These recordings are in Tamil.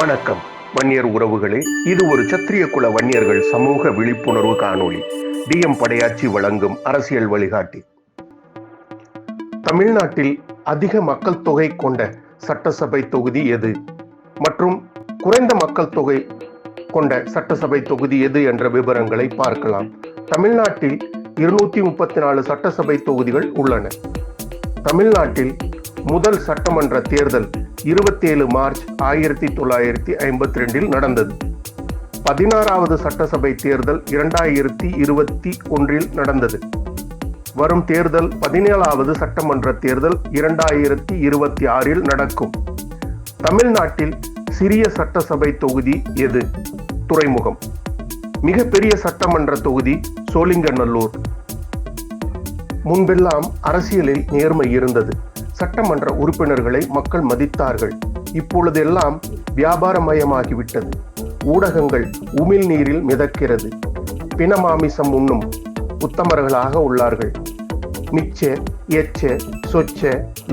வணக்கம் வன்னியர் உறவுகளே. இது ஒரு சத்திரிய குல வன்னியர்கள் சமூக விழிப்புணர்வு காணொளி. DM படையாச்சி வழங்கும் அரசியல் வழிகாட்டி. தமிழ்நாட்டில் அதிக மக்கள் தொகை கொண்ட சட்டசபை தொகுதி எது மற்றும் குறைந்த மக்கள் தொகை கொண்ட சட்டசபை தொகுதி எது என்ற விவரங்களை பார்க்கலாம். தமிழ்நாட்டில் 234 சட்டசபை தொகுதிகள் உள்ளன. தமிழ்நாட்டில் முதல் சட்டமன்ற தேர்தல் 27 மார்ச் 1952 நடந்தது. 16வது சட்டசபை தேர்தல் 2021 நடந்தது. வரும் தேர்தல் 17வது சட்டமன்ற தேர்தல் 2026 நடக்கும். தமிழ்நாட்டில் சிறிய சட்டசபை தொகுதி எது? துறைமுகம். மிகப்பெரிய சட்டமன்ற தொகுதி சோழிங்கநல்லூர். முன்பெல்லாம் அரசியலில் நேர்மை இருந்தது. சட்டமன்ற உறுப்பினர்களை மக்கள் மதித்தார்கள். இப்பொழுதெல்லாம் வியாபாரமயமாகிவிட்டது. ஊடகங்கள் உமிழ் நீரில் மிதக்கிறது. பிணமாமிசம் உண்ணும் உத்தமர்களாக உள்ளார்கள். மிச்ச எச்ச சொச்ச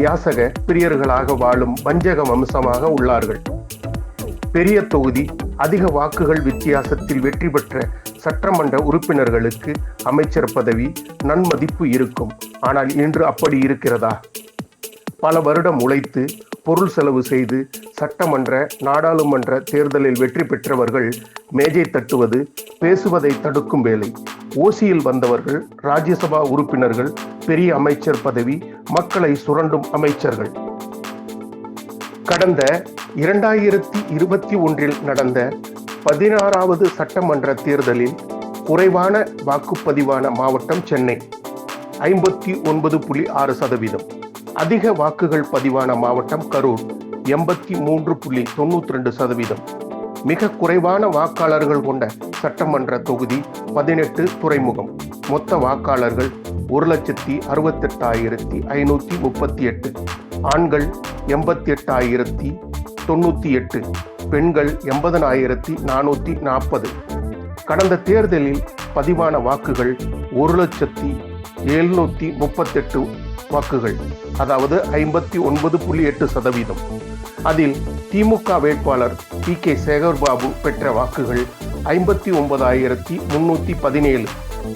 யாசக பிரியர்களாக வாழும் வஞ்சக வம்சமாக உள்ளார்கள். பெரிய தொகுதி அதிக வாக்குகள் வித்தியாசத்தில் வெற்றி பெற்ற சட்டமன்ற உறுப்பினர்களுக்கு அமைச்சர் பதவி நன்மதிப்பு இருக்கும். ஆனால் இன்று அப்படி இருக்கிறதா? பல வருடம் உழைத்து பொருள் செலவு செய்து சட்டமன்ற நாடாளுமன்ற தேர்தலில் வெற்றி பெற்றவர்கள் மேஜை தட்டுவது பேசுவதை தடுக்கும் வேலை. ஓசியில் வந்தவர்கள் ராஜ்யசபா உறுப்பினர்கள் பெரிய அமைச்சர் பதவி மக்களை சுரண்டும் அமைச்சர்கள். கடந்த 2021 நடந்த 16வது சட்டமன்ற தேர்தலில் குறைவான வாக்குப்பதிவான மாவட்டம் சென்னை 59.6%. அதிக வாக்குகள் பதிவான மாவட்டம் கரூர் 83.92%. மிக குறைவான வாக்காளர்கள் கொண்ட சட்டமன்ற தொகுதி 18 துறைமுகம். மொத்த வாக்காளர்கள் 1,68,538. ஆண்கள் 88,098. பெண்கள் 80,440. கடந்த தேர்தலில் பதிவான வாக்குகள் 1,738 வாக்குகள், அதாவது 59.8%. அதில் திமுக வேட்பாளர் PK சேகர்பாபு பெற்ற வாக்குகள் 59,317,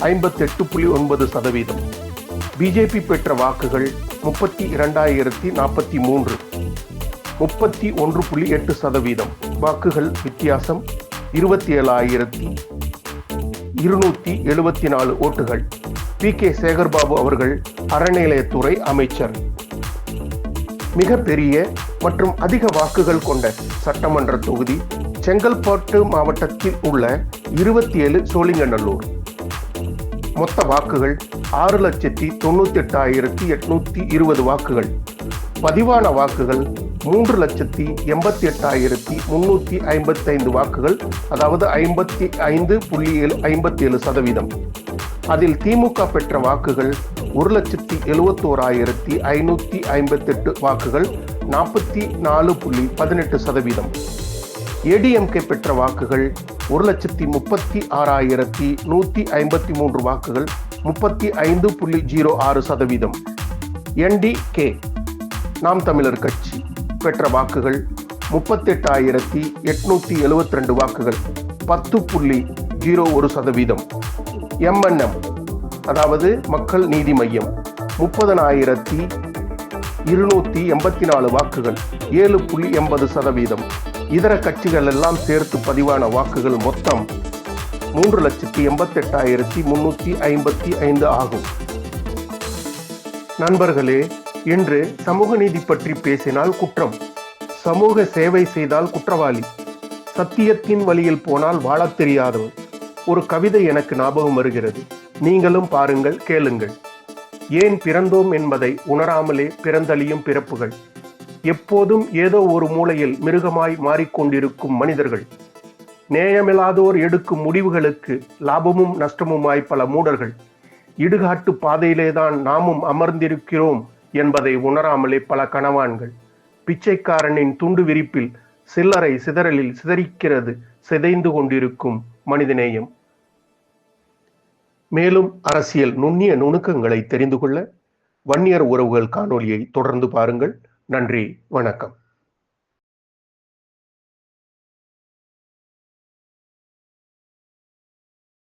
58.9%. பிஜேபி பெற்ற வாக்குகள் 32,043, 31.8%. வாக்குகள் வித்தியாசம் 27,274 ஓட்டுகள். PK சேகர்பாபு அவர்கள் அறநிலையத்துறை அமைச்சர். மிக பெரிய மற்றும் அதிக வாக்குகள் கொண்ட சட்டமன்ற தொகுதி செங்கல்பட்டு மாவட்டத்தில் உள்ள 27 சோழிங்கநல்லூர். மொத்த வாக்குகள் 6,98,820 வாக்குகள். பதிவான வாக்குகள் 3,88,355 வாக்குகள், அதாவது 55.57%. அதில் திமுக பெற்ற வாக்குகள் 1,71,558 வாக்குகள், 44.18%. ADMK பெற்ற வாக்குகள் 1,36,153 வாக்குகள், 35.06%. NDK நாம் தமிழர் கட்சி பெற்ற வாக்குகள் 38,872 வாக்குகள், 10.01%. MNM அதாவது மக்கள் நீதி மையம் 30,284 வாக்குகள், 7.80%. இதர கட்சிகள் எல்லாம் சேர்த்து பதிவான வாக்குகள் மொத்தம் 3,88,355 ஆகும். நண்பர்களே, இன்று சமூக நீதி பற்றி பேசினால் குற்றம், சமூக சேவை செய்தால் குற்றவாளி, சத்தியத்தின் வழியில் போனால் வாழத் தெரியாதவன். ஒரு கவிதை எனக்கு ஞாபகம் வருகிறது. நீங்களும் பாருங்கள், கேளுங்கள். ஏன் பிறந்தோம் என்பதை உணராமலே பிறந்தழியும் பிறப்புகள். எப்போதும் ஏதோ ஒரு மூலையில் மிருகமாய் மாறிக்கொண்டிருக்கும் மனிதர்கள். நேயமில்லாதோர் எடுக்கும் முடிவுகளுக்கு லாபமும் நஷ்டமுமாய் பல மூடர்கள். இடுகாட்டு பாதையிலேதான் நாமும் அமர்ந்திருக்கிறோம் என்பதை உணராமலே பல கனவான்கள். பிச்சைக்காரனின் துண்டு விரிப்பில் சில்லறை சிதறலில் சிதறிக்கிறது சிதைந்து கொண்டிருக்கும் மனிதநேயம். மேலும் அரசியல் நுண்ணிய நுணுக்கங்களை தெரிந்து கொள்ள வன்னியர் உறவுகள் காணொளியை தொடர்ந்து பாருங்கள். நன்றி, வணக்கம்.